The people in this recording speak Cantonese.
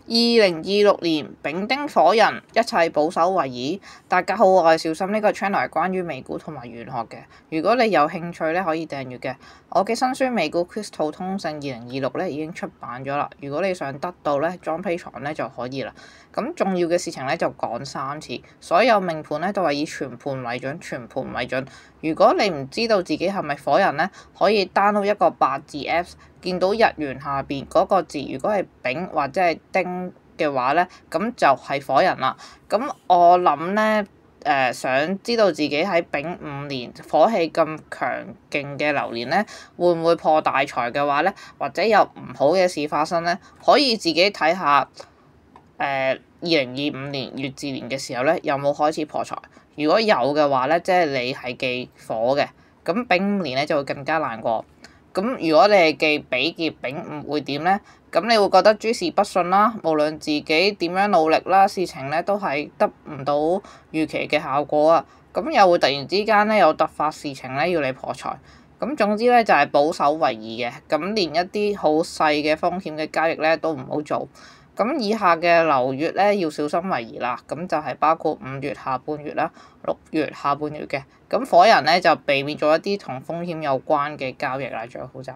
2026年丙丁火人，一切保守為宜。大家好，我係小心，呢個 channel 係關於美股同埋玄學嘅。如果你有興趣咧，可以訂閱嘅。我嘅新書《美股 Crystal 通勝2026》咧已經出版咗啦。如果你想得到咧，裝 Patreon 咧就可以啦。咁重要嘅事情咧就講3次，所有命盤咧都係以全盤為準，全盤為準。如果你唔知道自己係咪火人咧，可以 download 一個八字 Apps， 見到日元下邊嗰個字，如果係丙或者係丁嘅話咧，咁就係火人啦。咁我諗咧，想知道自己喺丙午年火氣咁強勁嘅流年咧，會唔會破大財嘅話咧，或者有唔好嘅事發生咧，可以自己睇下2025年乙巳年嘅時候咧，有冇開始破財？如果有嘅話咧，即係你係忌火嘅，咁丙午年咧就會更加難過。咁如果你係忌比劫丙午會點咧？咁你會覺得諸事不順啦，無論自己點樣努力啦，事情咧都係得唔到預期嘅效果啊。咁又會突然之間咧有突發事情咧要你破財。咁總之咧就係保守為宜嘅，咁連一啲好細嘅風險嘅交易咧都唔好做。咁以下嘅流月咧要小心為宜啦，咁就係包括5月下半月啦、6月下半月嘅。咁火人咧就避免咗一啲同風險有關嘅交易啦，最好就。